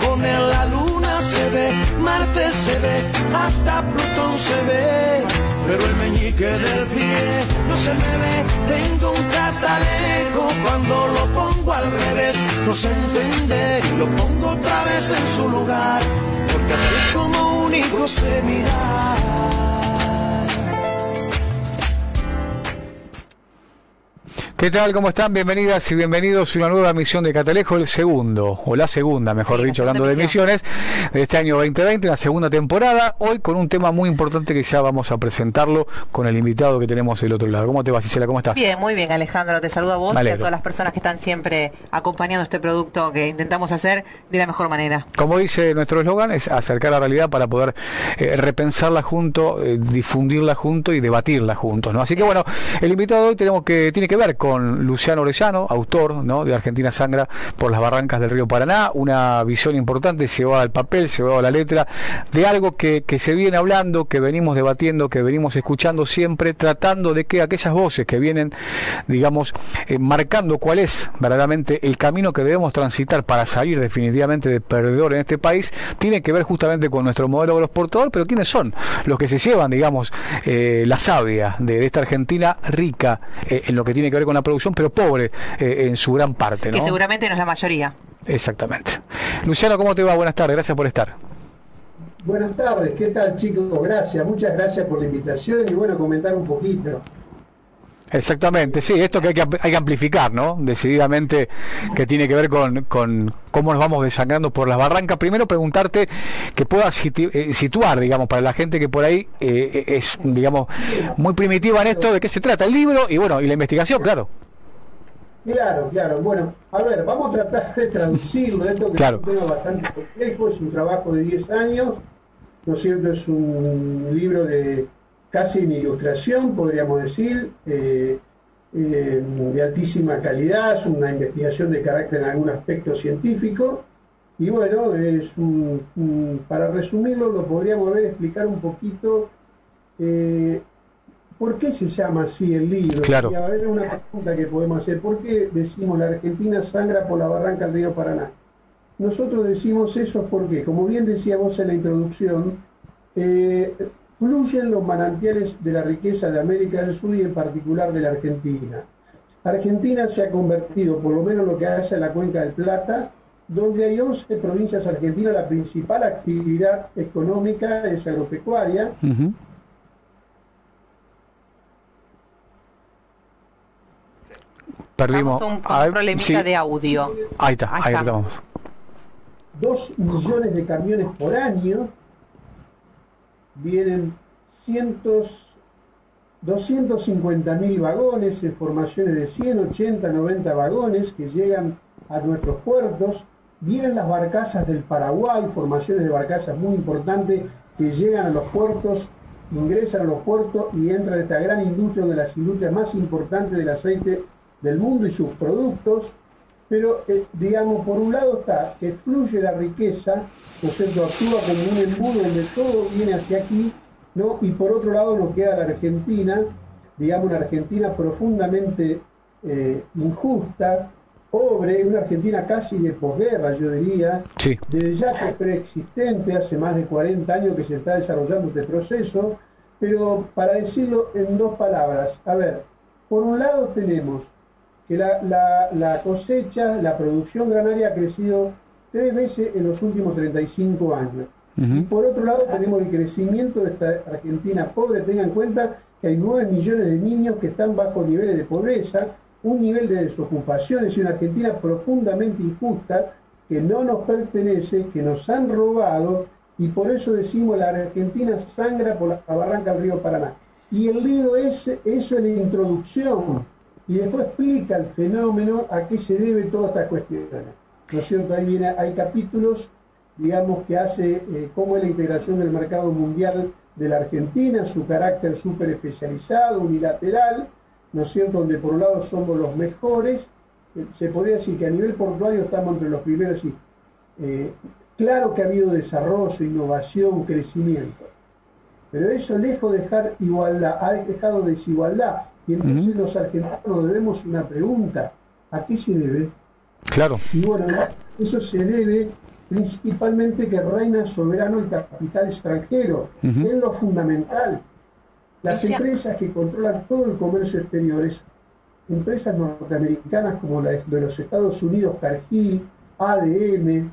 con él la luna se ve, Marte se ve, hasta Plutón se ve, pero el meñique del pie no se me ve. Tengo un catalejo, cuando lo pongo al revés no se entiende, y lo pongo otra vez en su lugar, porque así es como único se mira. ¿Qué tal? ¿Cómo están? Bienvenidas y bienvenidos a una nueva emisión de Catalejo, el segundo, o la segunda, mejor dicho, hablando de emisiones, de este año 2020, la segunda temporada, hoy con un tema muy importante que ya vamos a presentarlo con el invitado que tenemos del otro lado. ¿Cómo te va, Gisela? ¿Cómo estás? Bien, muy bien, Alejandro, te saludo a vos y a todas las personas que están siempre acompañando este producto que intentamos hacer de la mejor manera. Como dice nuestro eslogan, es acercar la realidad para poder repensarla junto, difundirla junto y debatirla juntos, ¿no? Así que bueno, el invitado de hoy tiene que ver con Luciano Orellano, autor, ¿no?, de Argentina Sangra por las barrancas del río Paraná, una visión importante llevada al papel, llevada a la letra, de algo que se viene hablando, que venimos debatiendo, que venimos escuchando siempre, tratando de que aquellas voces que vienen, digamos, marcando cuál es verdaderamente el camino que debemos transitar para salir definitivamente de perdedor en este país, tiene que ver justamente con nuestro modelo agroexportador, pero ¿quiénes son los que se llevan, digamos, la savia de esta Argentina rica en lo que tiene que ver con la producción, pero pobre en su gran parte, ¿no? Que seguramente no es la mayoría. Exactamente. Luciano, ¿cómo te va? Buenas tardes, gracias por estar. Buenas tardes, ¿qué tal, chicos? Gracias, muchas gracias por la invitación y bueno, comentar un poquito. Exactamente, sí, esto que hay que amplificar, ¿no? Decididamente, que tiene que ver con cómo nos vamos desangrando por las barrancas. Primero preguntarte que puedas situar, digamos, para la gente que por ahí es, digamos, muy primitiva en esto, de qué se trata el libro y bueno, y la investigación, claro. Claro, bueno, a ver, vamos a tratar de traducirlo, esto que es un tema bastante complejo, es un trabajo de 10 años, ¿no es cierto? Es un libro de casi en ilustración, podríamos decir, de altísima calidad, es una investigación de carácter en algún aspecto científico, y bueno, para resumirlo, lo podríamos explicar un poquito por qué se llama así el libro. Claro. Y a ver, una pregunta que podemos hacer, ¿por qué decimos la Argentina sangra por la barranca del río Paraná? Nosotros decimos eso porque, como bien decía vos en la introducción, fluyen los manantiales de la riqueza de América del Sur y en particular de la Argentina. Argentina se ha convertido, por lo menos lo que hace a la Cuenca del Plata, donde hay 11 provincias argentinas, la principal actividad económica es agropecuaria. Perdimos un problemita de audio. Ahí estamos. 2 millones de camiones por año. Vienen 250.000 vagones en formaciones de 100, 80, 90 vagones que llegan a nuestros puertos. Vienen las barcazas del Paraguay, formaciones de barcazas muy importantes que llegan a los puertos, ingresan a los puertos y entran a esta gran industria, una de las industrias más importantes del aceite del mundo y sus productos. Pero, digamos, por un lado está que fluye la riqueza, ¿no es cierto?, actúa como un embudo donde todo viene hacia aquí, ¿no? Y por otro lado nos queda la Argentina, digamos, una Argentina profundamente injusta, pobre, una Argentina casi de posguerra, yo diría, sí, desde ya que es preexistente, hace más de 40 años que se está desarrollando este proceso, pero para decirlo en 2 palabras, a ver, por un lado tenemos que la cosecha, la producción granaria ha crecido 3 veces en los últimos 35 años. Y por otro lado tenemos el crecimiento de esta Argentina pobre. Tengan en cuenta que hay 9 millones de niños que están bajo niveles de pobreza, un nivel de desocupación, es una Argentina profundamente injusta, que no nos pertenece, que nos han robado, y por eso decimos la Argentina sangra por la barranca del río Paraná. Y el libro eso es la introducción. Y después explica el fenómeno, a qué se debe todas estas cuestiones. ¿No es cierto? Ahí hay capítulos, digamos, que hace cómo es la integración del mercado mundial de la Argentina, su carácter súper especializado, unilateral, ¿no es cierto?, donde por un lado somos los mejores, se podría decir que a nivel portuario estamos entre los primeros y claro que ha habido desarrollo, innovación, crecimiento, pero eso lejos de dejar igualdad, ha dejado desigualdad. Y entonces los argentinos debemos una pregunta, ¿a qué se debe? Claro. Y bueno, eso se debe principalmente que reina soberano el capital extranjero, es lo fundamental. Las empresas que controlan todo el comercio exterior, empresas norteamericanas como la de los Estados Unidos, Cargill, ADM,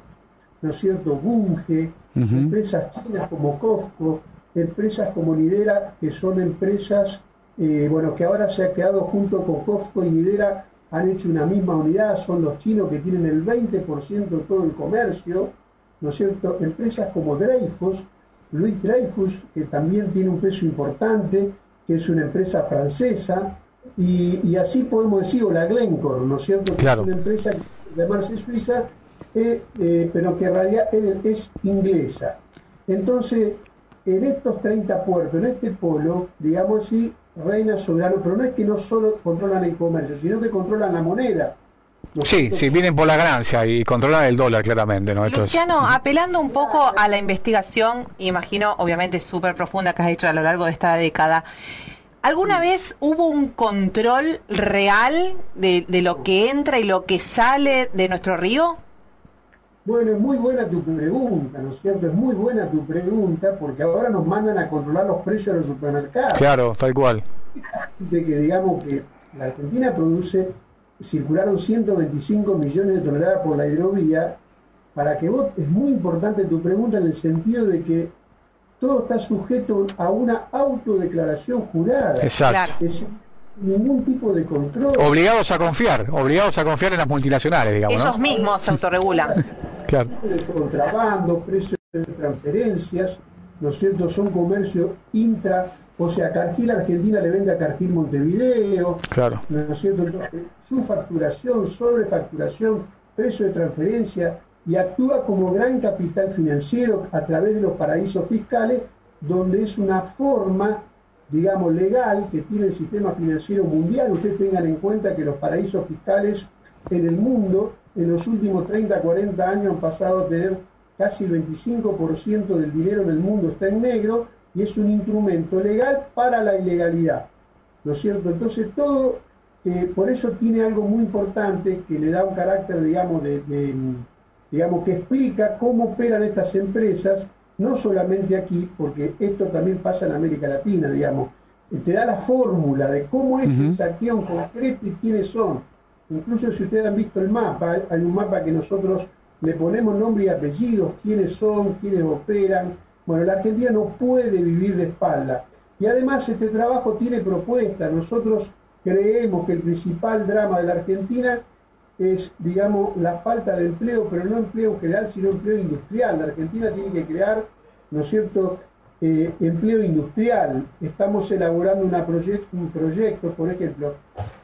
¿no es cierto?, Bunge, empresas chinas como Costco, empresas como Nidera, que son empresas, que ahora se ha quedado junto con Costco y Nidera, han hecho una misma unidad, son los chinos que tienen el 20% de todo el comercio, ¿no es cierto?, empresas como Dreyfus, Louis Dreyfus, que también tiene un peso importante, que es una empresa francesa, y así podemos decir, o la Glencore, ¿no es cierto?, que es una empresa que llamarse suiza, pero que en realidad es inglesa. Entonces, en estos 30 puertos, en este polo, digamos así, reina soberano, pero no es que no solo controlan el comercio, sino que controlan la moneda. Sí, vienen por la ganancia y controlan el dólar claramente, ¿no? Luciano, apelando un poco a la investigación, imagino, obviamente súper profunda que has hecho a lo largo de esta década, ¿alguna vez hubo un control real de lo que entra y lo que sale de nuestro río? Bueno, es muy buena tu pregunta, ¿no es cierto? Es muy buena tu pregunta, porque ahora nos mandan a controlar los precios de los supermercados. Claro, tal cual. De que digamos que la Argentina circularon 125 millones de toneladas por la hidrovía, para que es muy importante tu pregunta en el sentido de que todo está sujeto a una autodeclaración jurada. Exacto. Es ningún tipo de control. Obligados a confiar en las multinacionales, digamos. Ellos mismos se autorregulan. Claro. De contrabando, precios de transferencias, ¿no es cierto? Son comercio o sea, Cargill Argentina le vende a Cargill Montevideo, claro, ¿no es cierto? Entonces, su facturación, sobrefacturación, precio de transferencia, y actúa como gran capital financiero a través de los paraísos fiscales, donde es una forma, digamos, legal que tiene el sistema financiero mundial. Ustedes tengan en cuenta que los paraísos fiscales en el mundo, en los últimos 30, 40 años han pasado a tener casi el 25% del dinero en el mundo está en negro, y es un instrumento legal para la ilegalidad, ¿no es cierto? Entonces todo, por eso tiene algo muy importante que le da un carácter, digamos, digamos, que explica cómo operan estas empresas, no solamente aquí, porque esto también pasa en América Latina, digamos, te da la fórmula de cómo es el saqueo en concreto y quiénes son. Incluso si ustedes han visto el mapa, hay un mapa que nosotros le ponemos nombre y apellidos, quiénes son, quiénes operan. Bueno, la Argentina no puede vivir de espalda. Y además este trabajo tiene propuestas. Nosotros creemos que el principal drama de la Argentina es, digamos, la falta de empleo, pero no empleo general, sino empleo industrial. La Argentina tiene que crear, ¿no es cierto?, empleo industrial. Estamos elaborando un proyecto, por ejemplo,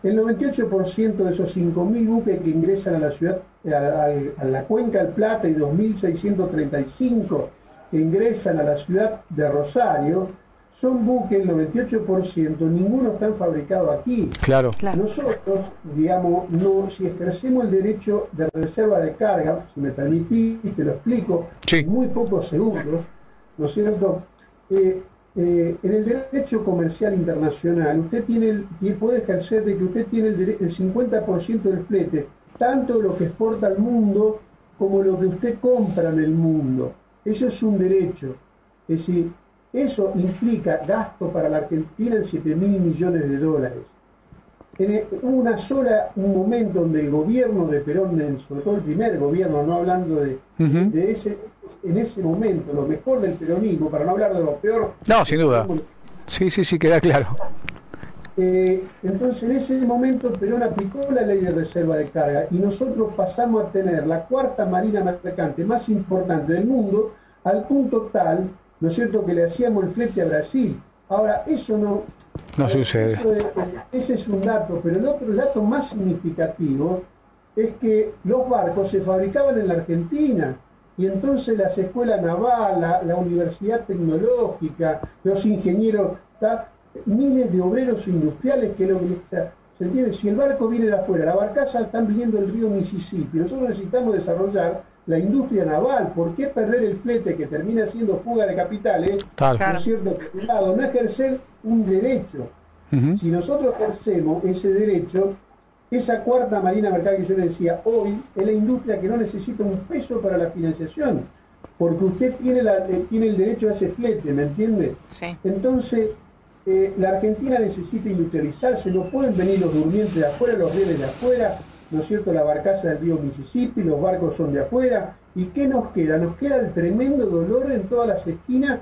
el 98% de esos 5.000 buques que ingresan a la ciudad, a la Cuenca del Plata, y 2.635 que ingresan a la ciudad de Rosario, son buques, el 98%, ninguno está fabricado aquí. Claro. Nosotros, digamos, si ejercemos el derecho de reserva de carga, si me permitís, te lo explico, en muy pocos segundos, ¿no es cierto? En el derecho comercial internacional, usted puede ejercer de que usted tiene el 50% del flete, tanto de lo que exporta al mundo como lo que usted compra en el mundo. Eso es un derecho. Es decir, eso implica gasto para la Argentina en 7.000 millones de dólares. Hubo un momento donde el gobierno de Perón, sobre todo el primer gobierno, no hablando en ese momento, lo mejor del peronismo, para no hablar de lo peor. No, sin duda. Sí, queda claro. Entonces, en ese momento Perón aplicó la ley de reserva de carga y nosotros pasamos a tener la cuarta marina mercante más importante del mundo, al punto tal, ¿no es cierto?, que le hacíamos el flete a Brasil. Ahora, eso no sucede. Ese es un dato, pero el dato más significativo es que los barcos se fabricaban en la Argentina, y entonces las escuelas navales, la universidad tecnológica, los ingenieros, miles de obreros industriales ¿se entiende? Si el barco viene de afuera, la barcaza están viniendo del río Mississippi, nosotros necesitamos desarrollar la industria naval. ¿Por qué perder el flete que termina siendo fuga de capitales, ¿no es cierto? No ejercer un derecho. Si nosotros ejercemos ese derecho, esa cuarta marina mercado que yo le decía, hoy es la industria que no necesita un peso para la financiación, porque usted tiene el derecho a ese flete, ¿me entiende? Sí. Entonces, la Argentina necesita industrializarse, no pueden venir los durmientes de afuera, los rieles de afuera, ¿no es cierto? La barcaza del río Mississippi, los barcos son de afuera. ¿Y qué nos queda? Nos queda el tremendo dolor en todas las esquinas,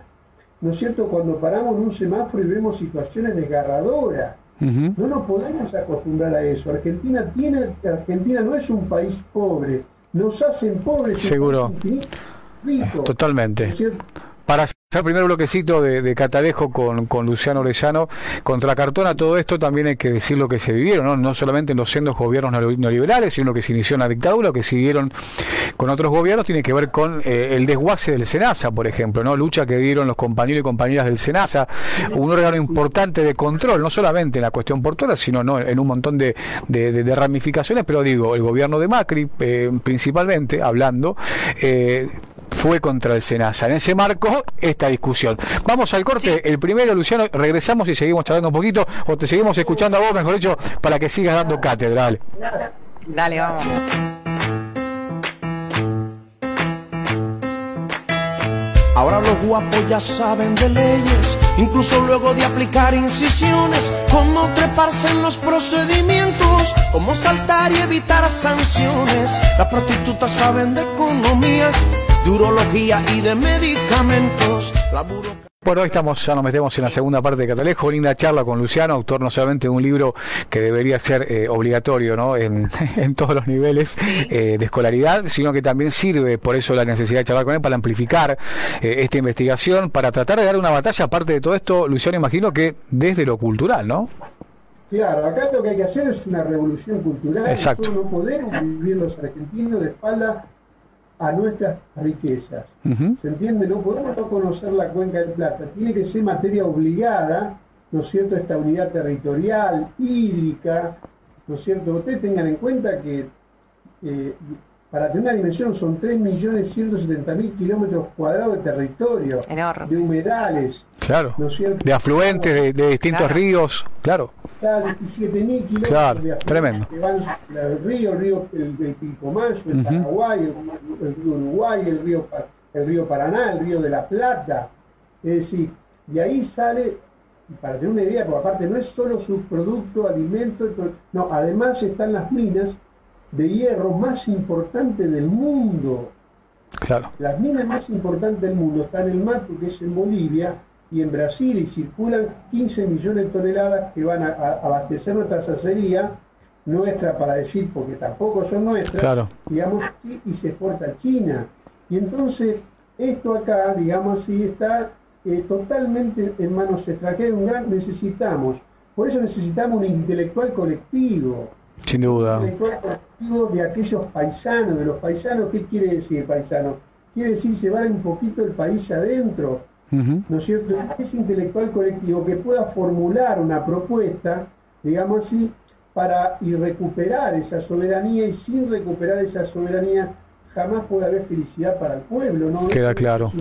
¿no es cierto? Cuando paramos en un semáforo y vemos situaciones desgarradoras. No nos podemos acostumbrar a eso. Argentina no es un país pobre, nos hacen pobres. Seguro. Rico, totalmente. ¿No es cierto? Para hacer el primer bloquecito de Catalejo con Luciano Orellano, contra Cartona, todo esto también hay que decir lo que se vivieron, no solamente en los sendos gobiernos neoliberales, sino que se inició en la dictadura, que siguieron con otros gobiernos, tiene que ver con el desguace del SENASA, por ejemplo, ¿no? Lucha que dieron los compañeros y compañeras del SENASA, un órgano importante de control, no solamente en la cuestión portuaria, sino en un montón de ramificaciones, pero digo, el gobierno de Macri, principalmente, hablando, fue contra el SENASA. En ese marco, esta discusión. Vamos al corte, sí. El primero, Luciano, regresamos y seguimos charlando un poquito, o te seguimos escuchando a vos, mejor dicho, para que sigas dando cátedra. Dale, vamos. Ahora los guapos ya saben de leyes, incluso luego de aplicar incisiones, cómo treparse en los procedimientos, cómo saltar y evitar sanciones. Las prostitutas saben de economía, de urología y de medicamentos. Bueno, hoy ya nos metemos en la segunda parte de Catalejo, linda charla con Luciano, autor no solamente de un libro que debería ser obligatorio, ¿no? en todos los niveles de escolaridad, sino que también sirve, por eso la necesidad de charlar con él, para amplificar esta investigación, para tratar de dar una batalla, aparte de todo esto, Luciano, imagino que desde lo cultural, ¿no? Claro, acá lo que hay que hacer es una revolución cultural. Exacto. No podemos vivir los argentinos de espalda a nuestras riquezas. ¿Se entiende? No podemos no conocer la Cuenca del Plata. Tiene que ser materia obligada, ¿no es cierto?, esta unidad territorial, hídrica, ¿no es cierto? Ustedes tengan en cuenta que para tener una dimensión son 3.170.000 kilómetros cuadrados de territorio, enorme, de humedales, claro, ¿no es cierto?, de afluentes, de distintos ríos, claro. 17.000 kilómetros, claro, de tremendo. Que van el río, el Pilcomayo, el Paraguay, el río Uruguay, el río Paraná, el río de la Plata. Es decir, de ahí sale, y para tener una idea, porque aparte no es solo subproducto, alimento, no, además están las minas de hierro más importantes del mundo. Claro. Las minas más importantes del mundo están en el Mato, que es en Bolivia, y en Brasil, y circulan 15 millones de toneladas que van a abastecer nuestra acería, nuestra para decir, porque tampoco son nuestras, claro, digamos, y se exporta a China. Y entonces, esto acá, digamos así, está totalmente en manos extranjeras. Por eso necesitamos un intelectual colectivo. Sin duda. Un intelectual colectivo de aquellos paisanos, de los paisanos. ¿Qué quiere decir paisano? Quiere decir llevar un poquito el país adentro, ¿no es cierto? Ese intelectual colectivo que pueda formular una propuesta, digamos así, para recuperar esa soberanía, y sin recuperar esa soberanía jamás puede haber felicidad para el pueblo, ¿no? Queda claro.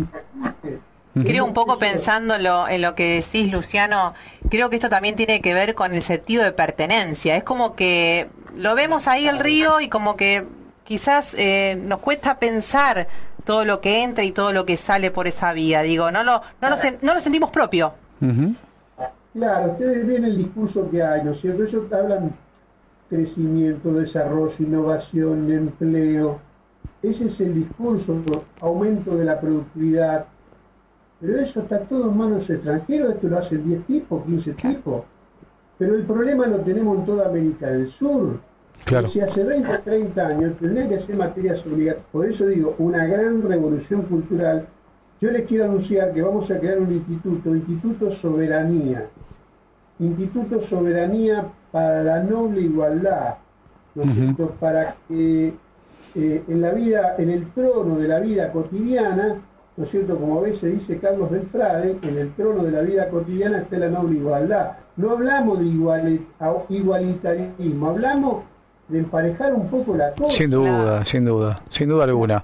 Creo, un poco pensando en lo que decís, Luciano, creo que esto también tiene que ver con el sentido de pertenencia. Es como que lo vemos ahí el río y como que quizás nos cuesta pensar todo lo que entra y todo lo que sale por esa vía. Digo, no lo sentimos propio. Claro, ustedes ven el discurso que hay, ¿no es cierto? Ellos hablan crecimiento, desarrollo, innovación, empleo. Ese es el discurso, aumento de la productividad. Pero eso está todo en manos extranjeras, esto lo hacen 10 tipos, 15 tipos. Pero el problema lo tenemos en toda América del Sur. Claro. Si hace 20 o 30 años tendría que ser materias obligatorias. Por eso digo, una gran revolución cultural. Yo les quiero anunciar que vamos a crear un Instituto Soberanía. Instituto Soberanía para la noble igualdad, ¿no es cierto? Para que en la vida, en el trono de la vida cotidiana, ¿no es cierto?, como a veces dice Carlos del Frade, en el trono de la vida cotidiana está la noble igualdad. No hablamos de igualitarismo, hablamos de emparejar un poco la cosa. Sin duda alguna.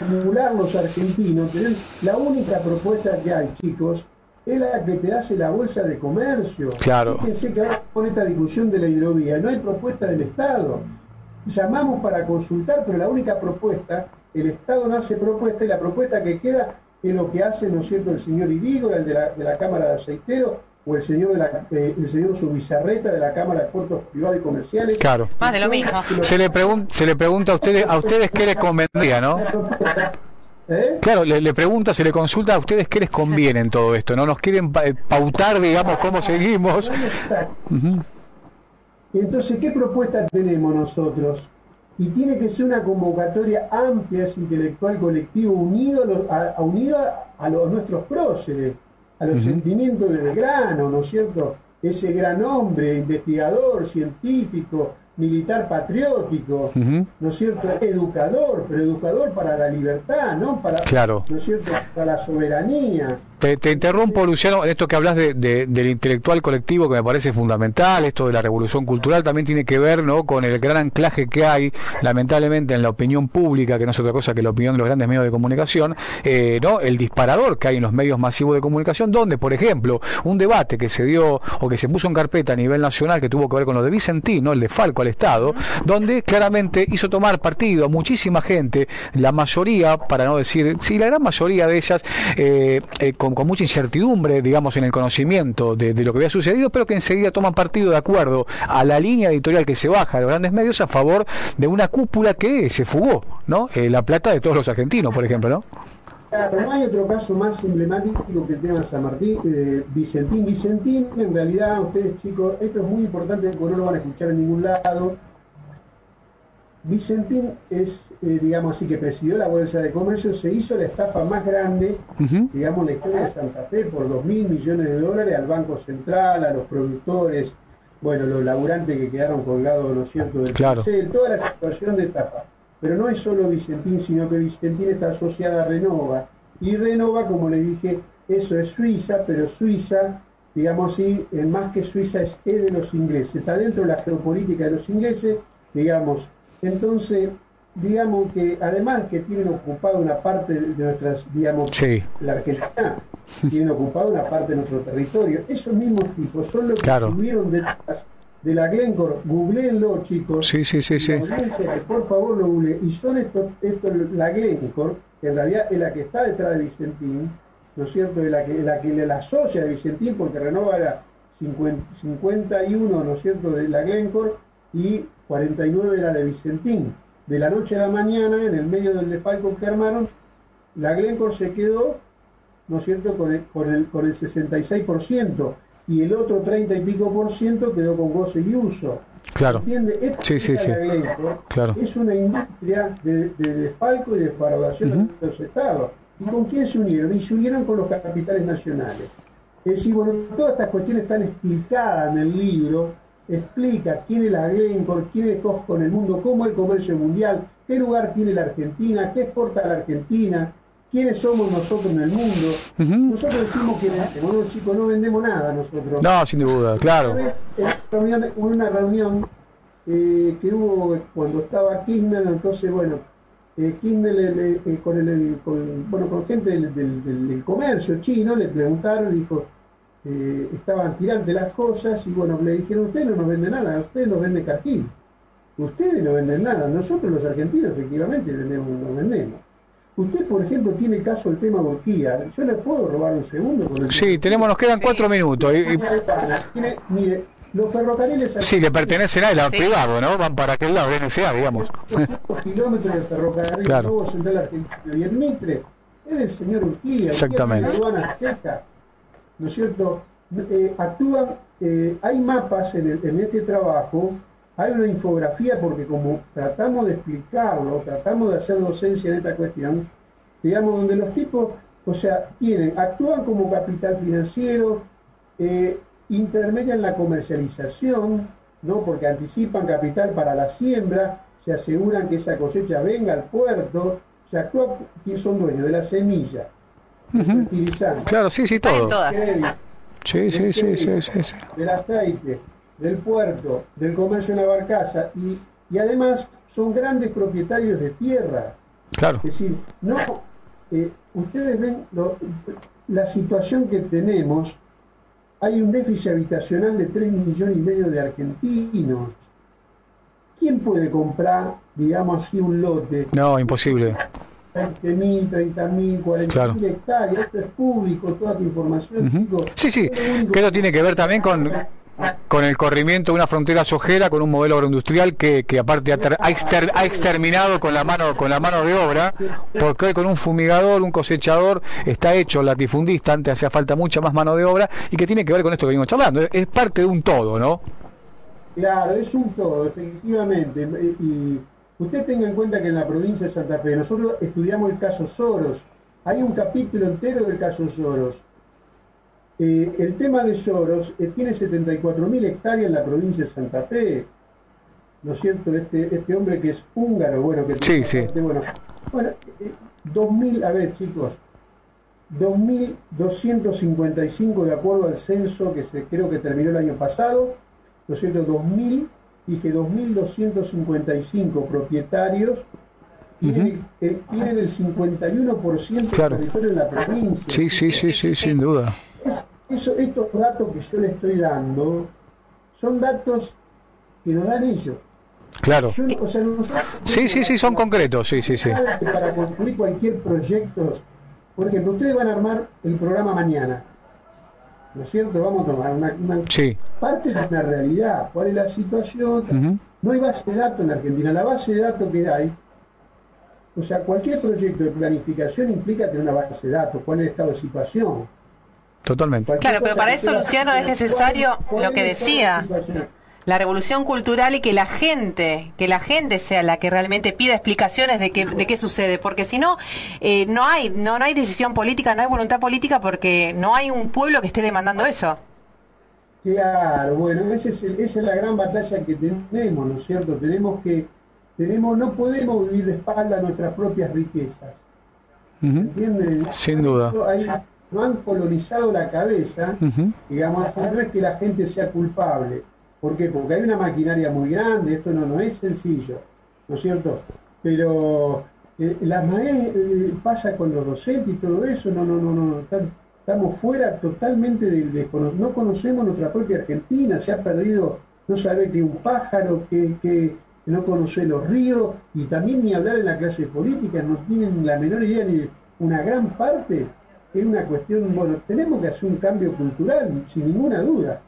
Acumular los argentinos, la única propuesta que hay, chicos, es la que te hace la bolsa de comercio. Claro. Fíjense que ahora con esta discusión de la hidrovía no hay propuesta del Estado. Llamamos para consultar, pero la única propuesta, el Estado no hace propuesta, y la propuesta que queda es lo que hace, ¿no es cierto?, el señor Irígora, el de la Cámara de Aceiteros, o el señor Subizarreta de la Cámara de Puertos Privados y Comerciales. Claro. Más de lo mismo. Se le pregunta a ustedes qué les convendría, ¿no? Claro, le pregunta, se le consulta a ustedes qué les conviene en todo esto, ¿no? Nos quieren pautar, digamos, cómo seguimos. Entonces, ¿qué propuesta tenemos nosotros? Y tiene que ser una convocatoria amplia, es intelectual colectivo, unido a nuestros próceres, a los sentimientos de Belgrano, ¿no es cierto? Ese gran hombre, investigador, científico, militar patriótico, ¿no es cierto? Educador, pero educador para la libertad, ¿no? Claro. ¿No es cierto? Para la soberanía. Te interrumpo, Luciano, en esto que hablas del intelectual colectivo, que me parece fundamental. Esto de la revolución cultural también tiene que ver, ¿no?, con el gran anclaje que hay, lamentablemente, en la opinión pública, que no es otra cosa que la opinión de los grandes medios de comunicación, ¿no?, el disparador que hay en los medios masivos de comunicación, donde, por ejemplo, un debate que se dio o que se puso en carpeta a nivel nacional, que tuvo que ver con lo de Vicentín, ¿no?, el de Falco al Estado, donde claramente hizo tomar partido a muchísima gente, la mayoría, para no decir, sí, la gran mayoría de ellas, con mucha incertidumbre, digamos, en el conocimiento de lo que había sucedido, pero que enseguida toman partido de acuerdo a la línea editorial que se baja de los grandes medios a favor de una cúpula que se fugó, ¿no? La plata de todos los argentinos, por ejemplo, ¿no? Claro, no hay otro caso más emblemático que el tema de San Martín, Vicentín. Vicentín, en realidad, ustedes chicos, esto es muy importante porque no lo van a escuchar en ningún lado. Vicentín es, digamos así, que presidió la Bolsa de Comercio, se hizo la estafa más grande, digamos, la historia de Santa Fe, por $2.000 millones al Banco Central, a los productores, bueno, los laburantes que quedaron colgados, ¿no es cierto?, del Picel, toda la situación de estafa. Pero no es solo Vicentín, sino que Vicentín está asociada a Renova, y Renova, como le dije, eso es Suiza, pero Suiza, digamos así, más que Suiza es de los ingleses, está dentro de la geopolítica de los ingleses, digamos. Entonces, digamos que además que tienen ocupado una parte de nuestras, digamos, la Argentina, tienen ocupado una parte de nuestro territorio. Esos mismos tipos son los que estuvieron detrás de la Glencore. Googleenlo, chicos. Que por favor lo googleen. Y son estos, la Glencore, que en realidad es la que está detrás de Vicentín, ¿no es cierto? Es la que la asocia de Vicentín, porque Renova era 51, ¿no es cierto?, de la Glencore, y 49 era de Vicentín. De la noche a la mañana, en el medio del defalco que armaron, la Glencore se quedó, ¿no es cierto?, con el 66%, y el otro 30 y pico por ciento quedó con goce y uso. Claro. ¿Entiende? La Glencore es una industria de defalco y de defraudación de los estados. ¿Y con quién se unieron? Y se unieron con los capitales nacionales. Es decir, bueno, todas estas cuestiones están explicadas en el libro. Explica quién es la Glencore, quién es Costco en el mundo, cómo es el comercio mundial, qué lugar tiene la Argentina, qué exporta la Argentina, quiénes somos nosotros en el mundo. Nosotros decimos que, bueno, chicos, no vendemos nada nosotros. No, sin duda, claro. Una reunión que hubo cuando estaba Kirchner, entonces, bueno, Kirchner con gente del comercio chino le preguntaron, dijo, estaban tirantes las cosas y bueno, le dijeron, ustedes no nos venden nada, ustedes nos venden Cargill, ustedes no venden nada, nosotros los argentinos efectivamente nos vendemos. Usted, por ejemplo, tiene el caso del tema Turquía. Yo le puedo robar un segundo con el nos quedan 4 minutos. Mire, los ferrocarriles... Sí, le pertenecen a él, al privado, ¿no? Van para aquel lado, NSA, digamos. 200 kilómetros de ferrocarril, nuevo central argentino, y el Mitre es del señor Urquía. Exactamente. La aduana checa, ¿no es cierto? Actúan, hay mapas en este trabajo, hay una infografía, porque como tratamos de explicarlo, tratamos de hacer docencia en esta cuestión, digamos, donde los tipos, o sea, actúan como capital financiero, intermedian la comercialización, ¿no? Porque anticipan capital para la siembra, se aseguran que esa cosecha venga al puerto, se actúa, que son dueños de la semilla, fertilizantes. Claro, sí, todo. Sí. Del aceite, del puerto, del comercio en la barcaza, y además son grandes propietarios de tierra. Claro. Es decir, no, ustedes ven, la situación que tenemos, hay un déficit habitacional de 3,5 millones de argentinos. ¿Quién puede comprar, digamos así, un lote? No, imposible. 20.000, 30.000, 40.000 hectáreas, esto es público, toda tu información, chicos. Sí, que esto tiene que ver también con el corrimiento de una frontera sojera, con un modelo agroindustrial que aparte ha exterminado con la mano de obra, porque hoy con un fumigador, un cosechador, está hecho latifundista, antes hacía falta mucha más mano de obra, y que tiene que ver con esto que venimos charlando, es parte de un todo, ¿no? Claro, es un todo, efectivamente, y usted tenga en cuenta que en la provincia de Santa Fe nosotros estudiamos el caso Soros, hay un capítulo entero del caso Soros. El tema de Soros tiene 74.000 hectáreas en la provincia de Santa Fe, ¿no es cierto? Este hombre que es húngaro, bueno, que sí, sí. Bueno, 2.000, a ver chicos, 2.255 de acuerdo al censo que creo que terminó el año pasado, ¿no es cierto? 2.255 propietarios tienen el 51% del territorio de la provincia. Sí, sin duda. Estos datos que yo le estoy dando son datos que nos dan ellos. Claro. Sí, son concretos, sí. Para construir cualquier proyecto, por ejemplo, ustedes van a armar el programa mañana, ¿no es cierto? Vamos a tomar una parte de una realidad. ¿Cuál es la situación? No hay base de datos en Argentina. La base de datos que hay, o sea, cualquier proyecto de planificación implica tener una base de datos. ¿Cuál es el estado de situación? Totalmente. Claro, pero para eso, Luciano, es necesario lo que decía, la revolución cultural y que la gente sea la que realmente pida explicaciones de qué sucede, porque si no, no hay decisión política, no hay voluntad política, porque no hay un pueblo que esté demandando eso. Claro, bueno, esa es la gran batalla que tenemos, ¿no es cierto? No podemos vivir de espalda a nuestras propias riquezas. ¿Entienden? Sin duda. No han colonizado la cabeza, digamos, no es que la gente sea culpable. ¿Por qué? Porque hay una maquinaria muy grande, esto no es sencillo, ¿no es cierto? Pero pasa con los docentes y todo eso, no, estamos fuera totalmente no conocemos nuestra propia Argentina, se ha perdido, no sabe que un pájaro, que no conoce los ríos, y también ni hablar en la clase política, no tienen la menor idea ni una gran parte. Es una cuestión, bueno, tenemos que hacer un cambio cultural, sin ninguna duda,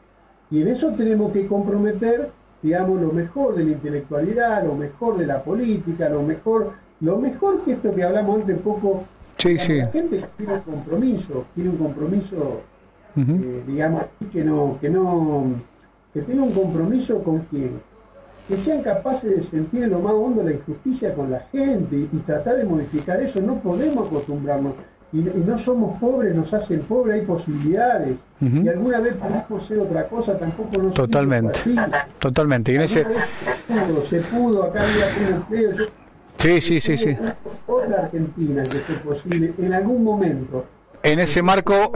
y en eso tenemos que comprometer, digamos, lo mejor de la intelectualidad, lo mejor de la política, lo mejor que esto que hablamos antes poco. La gente quiere un compromiso, digamos, que tenga un compromiso con quién, que sean capaces de sentir en lo más hondo la injusticia con la gente y tratar de modificar eso. No podemos acostumbrarnos. Y no somos pobres, nos hacen pobres, hay posibilidades. Y alguna vez podemos ser otra cosa, tampoco nos totalmente. Y en se pudo, acá había un empleo. Sí. Otra Argentina que fue posible en algún momento. En ese marco,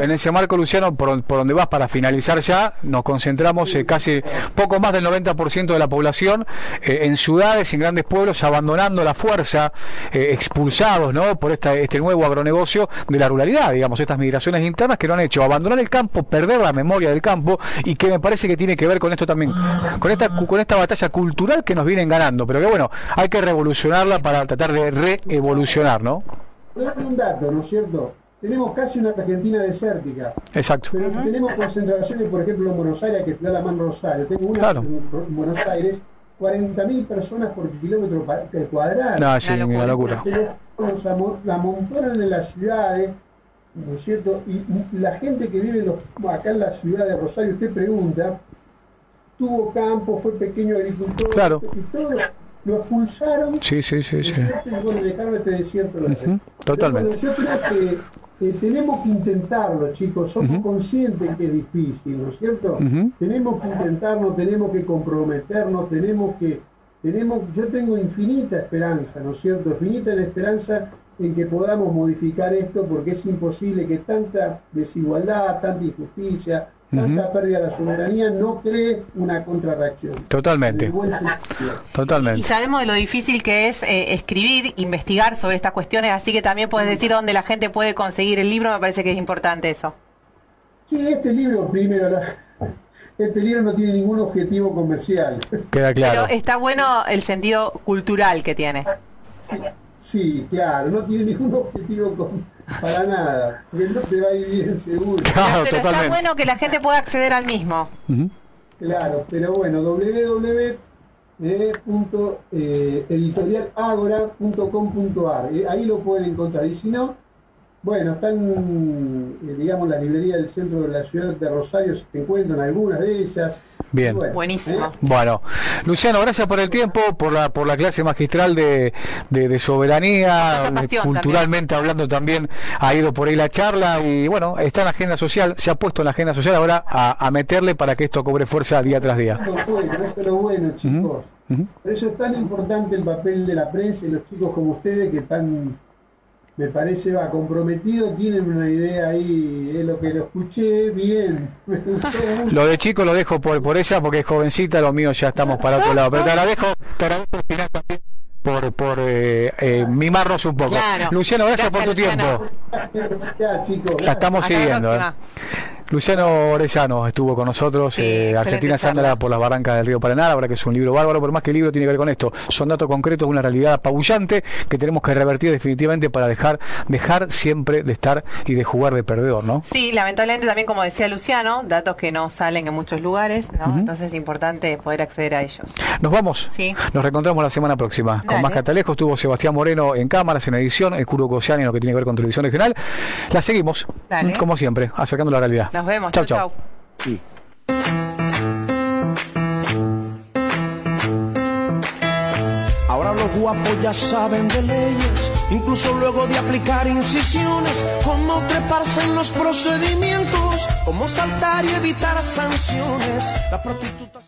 Luciano, por donde vas para finalizar ya, nos concentramos casi poco más del 90% de la población en ciudades, en grandes pueblos, abandonando la fuerza, expulsados, ¿no?, por este nuevo agronegocio de la ruralidad, digamos, estas migraciones internas que lo han hecho abandonar el campo, perder la memoria del campo, y que me parece que tiene que ver con esto también, con esta batalla cultural que nos vienen ganando, pero que bueno, hay que revolucionarla para tratar de reevolucionar, ¿no? Hay un dato, ¿no es cierto? Tenemos casi una Argentina desértica. Exacto. Pero tenemos concentraciones, por ejemplo, en Buenos Aires, que está la Man Rosario. Tengo una en Buenos Aires, 40.000 personas por kilómetro cuadrado. No, sí, una locura. La amontonan en las ciudades, ¿no es cierto? Y la gente que vive acá en la ciudad de Rosario, usted pregunta, tuvo campo, fue pequeño agricultor, claro, y todo lo expulsaron. Sí. Y bueno, dejaron este desierto. Totalmente. Pero, bueno, yo creo que tenemos que intentarlo, chicos. Somos conscientes que es difícil, ¿no es cierto? Tenemos que intentarlo, tenemos que comprometernos, yo tengo infinita esperanza, ¿no es cierto? Infinita la esperanza en que podamos modificar esto, porque es imposible que tanta desigualdad, tanta injusticia, tanta pérdida de la soberanía no cree una contrarreacción. Totalmente. Totalmente. Y sabemos de lo difícil que es escribir, investigar sobre estas cuestiones, así que también puedes decir dónde la gente puede conseguir el libro, me parece que es importante eso. Sí, este libro, este libro no tiene ningún objetivo comercial. Queda claro. Pero está bueno el sentido cultural que tiene. Sí, claro, no tiene ningún objetivo para nada, porque no te va a ir bien seguro. Claro, pero totalmente. Está bueno que la gente pueda acceder al mismo. Claro, pero bueno, www.editorialagora.com.ar, ahí lo pueden encontrar, y si no, bueno, están, digamos, la librería del centro de la ciudad de Rosario, se encuentran algunas de ellas. Bien. Bueno, buenísimo. Bueno, Luciano, gracias por el tiempo, por la clase magistral de soberanía, culturalmente hablando también ha ido por ahí la charla y bueno, está en la agenda social, se ha puesto en la agenda social ahora a meterle para que esto cobre fuerza día tras día. Eso es lo bueno, chicos. Por eso es tan importante el papel de la prensa y los chicos como ustedes que están, me parece, comprometido, tienen una idea ahí, es lo que lo escuché bien, me gustó mucho. Lo de chico lo dejo por ella porque es jovencita, lo mío ya estamos para otro lado, pero te agradezco final también por mimarnos un poco. Claro. Luciano, gracias por tu tiempo. Ya, chicos, la estamos siguiendo. Luciano Orellano estuvo con nosotros, Argentina Sándala por las barrancas del río Paraná, ahora que es un libro bárbaro, pero más que el libro tiene que ver con esto, son datos concretos de una realidad apabullante que tenemos que revertir definitivamente para dejar siempre de estar y de jugar de perdedor, ¿no? Sí, lamentablemente también, como decía Luciano, datos que no salen en muchos lugares, ¿no? Entonces es importante poder acceder a ellos. Nos vamos, nos reencontramos la semana próxima. Con más Catalejo estuvo Sebastián Moreno en cámaras, en edición, el Curo Cosiani en lo que tiene que ver con televisión regional. La seguimos, como siempre, acercando la realidad. Nos vemos. Chau, chau. Sí. Ahora los guapos ya saben de leyes, incluso luego de aplicar incisiones, cómo treparse en los procedimientos, cómo saltar y evitar sanciones. La prostituta...